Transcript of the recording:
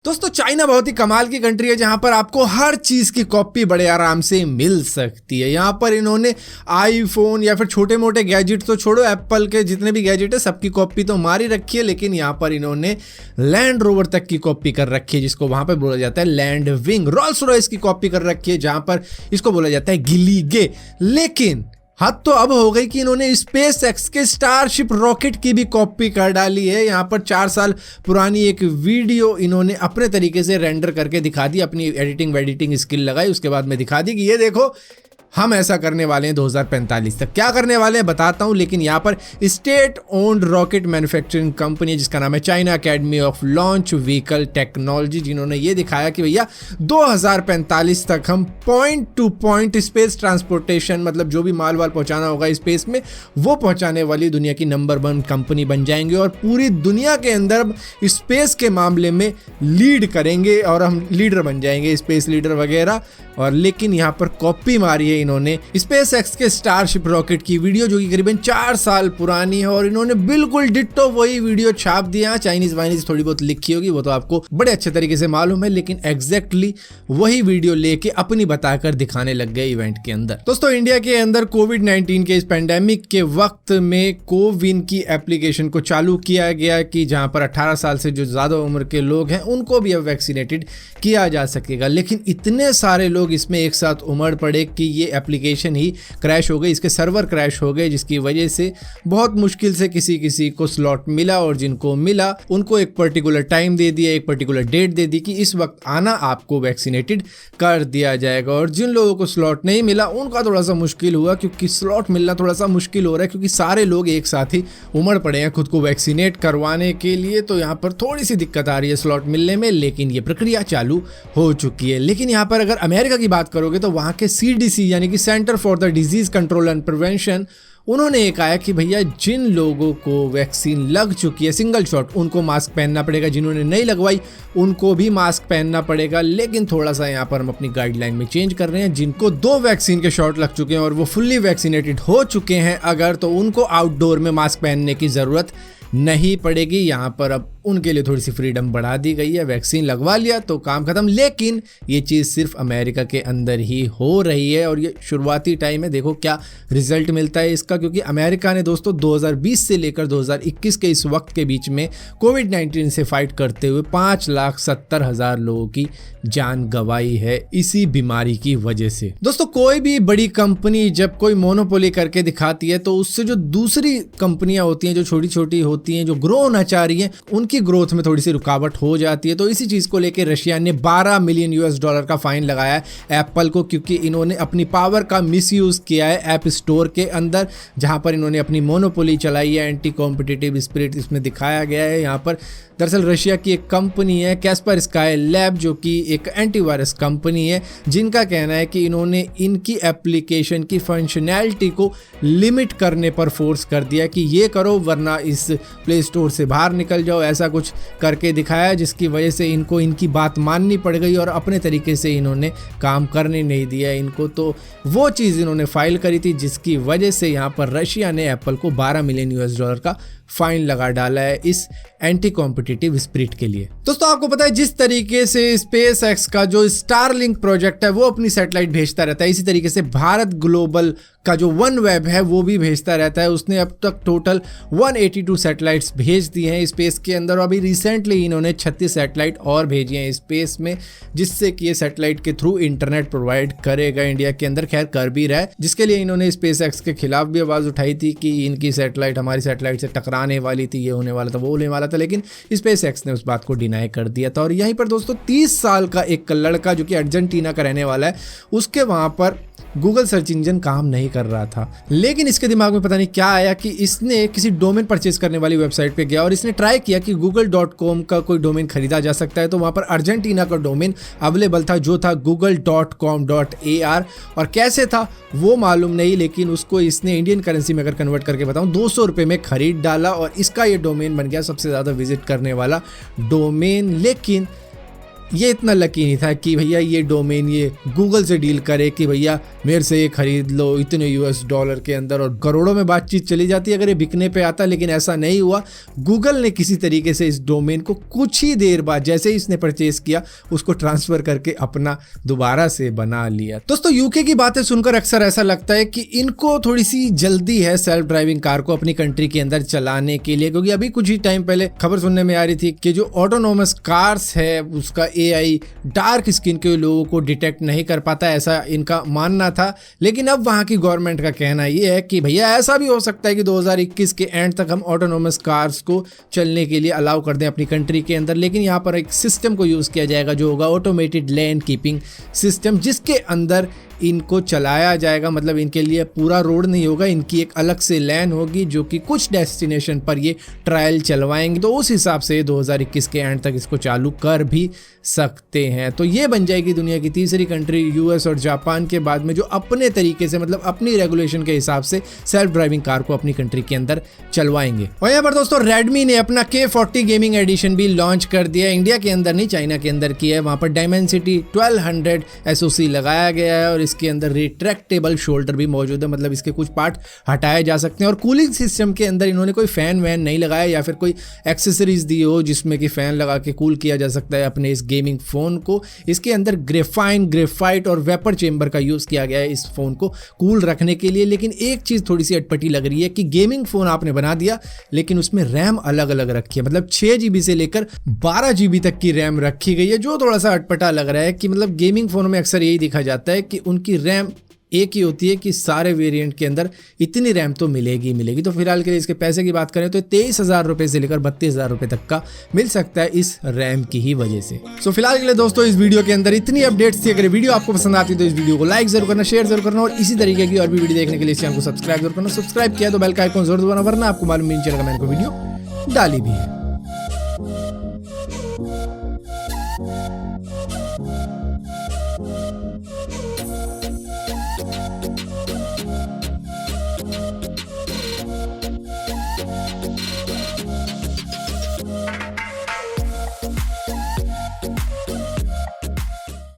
दोस्तों चाइना बहुत ही कमाल की कंट्री है जहां पर आपको हर चीज की कॉपी बड़े आराम से मिल सकती है। यहां पर इन्होंने आईफोन या फिर छोटे मोटे गैजेट तो छोड़ो, एप्पल के जितने भी गैजेट है सबकी कॉपी तो मारी रखी है, लेकिन यहां पर इन्होंने लैंड रोवर तक की कॉपी कर रखी है जिसको वहां पर बोला जाता है लैंड विंग। रॉल्स रॉयस की कॉपी कर रखी है जहां पर इसको बोला जाता है गिली गे। लेकिन हद तो अब हो गई कि इन्होंने स्पेस एक्स के स्टारशिप रॉकेट की भी कॉपी कर डाली है। यहाँ पर 4 साल पुरानी एक वीडियो इन्होंने अपने तरीके से रेंडर करके दिखा दी, अपनी एडिटिंग स्किल लगाई, उसके बाद में दिखा दी कि ये देखो हम ऐसा करने वाले हैं 2045 तक। क्या करने वाले हैं बताता हूं, लेकिन यहाँ पर state owned rocket manufacturing company जिसका नाम है China academy of launch vehicle technology, जिन्होंने ये दिखाया कि भैया 2045 तक हम point two point space transportation, मतलब जो भी माल वाल पहुंचाना होगा स्पेस में वो पहुंचाने वाली दुनिया की नंबर 1 कंपनी बन जाएंगे और पूरी दुनिया के अंदर स्पेस के मामले में लीड करेंगे और हम लीडर बन जाएंगे, स्पेस लीडर वगैरह। और लेकिन यहाँ पर कॉपी मारी है इन्होंने स्पेस एक्स के स्टारशिप रॉकेट की वीडियो जो कि करीबन 4 साल पुरानी है, और इन्होंने बिल्कुल डिट्टो वही वीडियो छाप दिया। चाइनीज वाइनीज थोड़ी बहुत लिखी होगी वो तो आपको बड़े अच्छे तरीके से मालूम है, लेकिन एग्जैक्टली वही वीडियो लेके अपनी बताकर दिखाने लग गए इवेंट के अंदर। दोस्तों इंडिया के अंदर कोविड-19 के इस पेंडेमिक के वक्त में कोविन की एप्लीकेशन को चालू किया गया कि जहां पर 18 साल से जो ज्यादा उम्र के लोग हैं उनको भी अब वैक्सीनेटेड किया जा सकेगा। लेकिन इतने सारे लोग इसमें एक साथ उमड़ पड़े कि ये एप्लीकेशन ही क्रैश हो गई, इसके सर्वर क्रैश हो गए, जिसकी वजह से बहुत मुश्किल से किसी को स्लॉट मिला, और जिनको मिला उनको एक पर्टिकुलर टाइम दे दिया, एक पर्टिकुलर डेट दे दी कि इस वक्त आना, आपको वैक्सीनेटेड कर दिया जाएगा। और जिन लोगों को स्लॉट नहीं मिला उनका थोड़ा सा मुश्किल हुआ, क्योंकि स्लॉट मिलना थोड़ा सा मुश्किल हो रहा है क्योंकि सारे लोग एक साथ ही उमड़ पड़े हैं खुद को वैक्सीनेट करवाने के लिए। तो यहाँ पर थोड़ी सी दिक्कत आ रही है स्लॉट मिलने में, लेकिन ये प्रक्रिया चालू हो चुकी है। लेकिन यहाँ पर अगर अमेरिका की बात करोगे तो वहाँ के CDC यानी कि centre for the disease control and prevention, उन्होंने ये कहा कि भैया जिन लोगों को वैक्सीन लग चुकी है सिंगल शॉट उनको मास्क पहनना पड़ेगा, जिन्होंने नहीं लगवाई उनको भी मास्क पहनना पड़ेगा। लेकिन थोड़ा सा यहाँ पर हम अपनी गाइडलाइन में चेंज कर रहे हैं। जिनको 2 वैक्सीन के शॉट लग चुके हैं और वो फुल्ली वैक्सीनेटेड हो चुके हैं अगर, तो उनको आउटडोर में मास्क पहनने की ज़रूरत नहीं पड़ेगी। यहाँ पर अब उनके लिए थोड़ी सी फ्रीडम बढ़ा दी गई है, वैक्सीन लगवा लिया तो काम खत्म। लेकिन ये चीज़ सिर्फ अमेरिका के अंदर ही हो रही है और ये शुरुआती टाइम है, देखो क्या रिजल्ट मिलता है इसका। क्योंकि अमेरिका ने दोस्तों 2020 से लेकर 2021 के इस वक्त के बीच में कोविड-19 से फाइट करते हुए 5,70,000 लोगों की जान गंवाई है इसी बीमारी की वजह से। दोस्तों कोई भी बड़ी कंपनी जब कोई मोनोपोली करके दिखाती है तो उससे जो दूसरी कंपनियां होती हैं, जो छोटी छोटी होती हैं, जो ग्रो होना चाह रही हैं, उनकी ग्रोथ में थोड़ी सी रुकावट हो जाती है। तो इसी चीज को लेकर रशिया ने $12 मिलियन का फाइन लगाया है एप्पल को, क्योंकि इन्होंने अपनी पावर का मिसयूज किया है ऐप स्टोर के अंदर, जहां पर इन्होंने अपनी मोनोपोली चलाई है। एंटी कॉम्पिटिटिव स्पिरिट इसमें दिखाया गया है। यहाँ पर दरअसल रशिया की एक कंपनी है कैस्पर स्काई लैब, जो कि एक एंटीवायरस कंपनी है, जिनका कहना है कि इन्होंने इनकी एप्लीकेशन की फंक्शनैलिटी को लिमिट करने पर फोर्स कर दिया कि ये करो वरना इस प्ले स्टोर से बाहर निकल जाओ, ऐसा कुछ करके दिखाया, जिसकी वजह से इनको इनकी बात माननी पड़ गई और अपने तरीके से इन्होंने काम करने नहीं दिया इनको। तो वो चीज़ इन्होंने फाइल करी थी, जिसकी वजह से यहाँ पर रशिया ने एप्पल को $12 मिलियन का फाइन लगा डाला है इस एंटी कॉम्पिटिटिव स्पिरिट के लिए। दोस्तों आपको पता है जिस तरीके से स्पेस एक्स का जो स्टारलिंक प्रोजेक्ट है वो अपनी सैटेलाइट भेजता रहता है, इसी तरीके से भारत ग्लोबल का जो वन वेब है वो भी भेजता रहता है। उसने अब तक टोटल 182 सैटेलाइट्स भेज दी हैं स्पेस के अंदर, और अभी रिसेंटली इन्होंने 36 सैटेलाइट और भेजी हैं स्पेस में, जिससे कि ये सैटेलाइट के थ्रू इंटरनेट प्रोवाइड करेगा इंडिया के अंदर। खैर कर भी रहा है, जिसके लिए इन्होंने स्पेस एक्स के खिलाफ भी आवाज़ उठाई थी कि इनकी सैटेलाइट हमारी सैटेलाइट से टकराने वाली थी, ये होने वाला था, वो होने वाला था, लेकिन स्पेस एक्स ने उस बात को डिनाई कर दिया था। और यहीं पर दोस्तों 30 साल का एक लड़का जो कि अर्जेंटीना का रहने वाला है, उसके वहाँ पर गूगल सर्च इंजन काम नहीं कर रहा था, लेकिन इसके दिमाग में पता नहीं क्या आया कि इसने किसी डोमेन परचेज करने वाली वेबसाइट पे गया और इसने ट्राई किया कि google.com का कोई डोमेन खरीदा जा सकता है। तो वहाँ पर अर्जेंटीना का डोमेन अवेलेबल था जो था google.com.ar, और कैसे था वो मालूम नहीं, लेकिन उसको इसने इंडियन करेंसी में अगर कन्वर्ट करके बताऊँ 200 रुपये में खरीद डाला और इसका ये डोमेन बन गया सबसे ज़्यादा विजिट करने वाला डोमेन। लेकिन ये इतना लकी नहीं था कि भैया ये डोमेन ये गूगल से डील करे कि भैया मेरे से ये खरीद लो इतने $, के अंदर, और करोड़ों में बातचीत चली जाती अगर ये बिकने पे आता। लेकिन ऐसा नहीं हुआ। गूगल ने किसी तरीके से इस डोमेन को कुछ ही देर बाद जैसे ही इसने परचेज किया उसको ट्रांसफर करके अपना दोबारा से बना लिया। दोस्तों यूके की बातें सुनकर अक्सर ऐसा लगता है कि इनको थोड़ी सी जल्दी है सेल्फ ड्राइविंग कार को अपनी कंट्री के अंदर चलाने के लिए, क्योंकि अभी कुछ ही टाइम पहले खबर सुनने में आ रही थी कि जो ऑटोनोमस कार्स है उसका AI डार्क स्किन के लोगों को डिटेक्ट नहीं कर पाता, ऐसा इनका मानना था। लेकिन अब वहां की गवर्नमेंट का कहना यह है कि भैया ऐसा भी हो सकता है कि 2021 के एंड तक हम ऑटोनोमस कार्स को चलने के लिए अलाउ कर दें अपनी कंट्री के अंदर। लेकिन यहाँ पर एक सिस्टम को यूज किया जाएगा जो होगा ऑटोमेटेड लेन कीपिंग सिस्टम, जिसके अंदर इनको चलाया जाएगा। मतलब इनके लिए पूरा रोड नहीं होगा, इनकी एक अलग से लेन होगी जो कि कुछ डेस्टिनेशन पर ये ट्रायल चलवाएंगे। तो उस हिसाब से 2021 के एंड तक इसको चालू कर भी सकते हैं। तो ये बन जाएगी दुनिया की तीसरी कंट्री US और जापान के बाद में जो अपने तरीके से मतलब अपनी रेगुलेशन के हिसाब से सेल्फ ड्राइविंग कार को अपनी कंट्री के अंदर चलवाएंगे। और यहाँ पर दोस्तों रेडमी ने अपना K40 गेमिंग एडिशन भी लॉन्च कर दिया। इंडिया के अंदर नहीं, चाइना के अंदर की है। वहां पर डायमेंसिटी 1200 SoC लगाया गया है और इसके अंदर रिट्रैक्टेबल शोल्डर भी मौजूद है, मतलब इसके कुछ पार्ट हटाए जा सकते हैं। और कूलिंग सिस्टम के अंदर इन्होंने कोई फैन वैन नहीं लगाया या फिर कोई एक्सेसरीज दी हो जिसमें कि फैन लगा के कूल किया जा सकता है अपने इस गेमिंग फोन को। इसके अंदर ग्रेफाइट और वेपर चेंबर का यूज किया गया है इस फोन को कूल रखने के लिए। लेकिन एक चीज थोड़ी सी अटपटी लग रही है कि गेमिंग फोन आपने बना दिया लेकिन उसमें रैम अलग अलग रखी है, मतलब 6 GB से लेकर 12 GB तक की रैम रखी गई है, जो थोड़ा सा अटपटा लग रहा है। कि मतलब गेमिंग फोन में अक्सर यही देखा जाता है कि उनकी रैम एक ही होती है कि सारे वेरिएंट के अंदर इतनी रैम तो मिलेगी। तो फिलहाल के लिए इसके पैसे की बात करें तो 23,000 रुपए से लेकर 32,000 रुपए तक का मिल सकता है इस रैम की ही वजह से। सो फिलहाल के लिए दोस्तों इस वीडियो के अंदर इतनी अपडेट्स थी। अगर वीडियो आपको पसंद आती है तो इस वीडियो को लाइक जरूर करना, शेयर जरूर करना और इसी तरीके की और भी वीडियो देखने के लिए इस चैनल को सब्सक्राइब जरूर करना। सब्सक्राइब किया तो बेल का आइकॉन जरूर दबाना, वरना आपको मालूम नहीं चलेगा मैंने कोई वीडियो डाली भी है।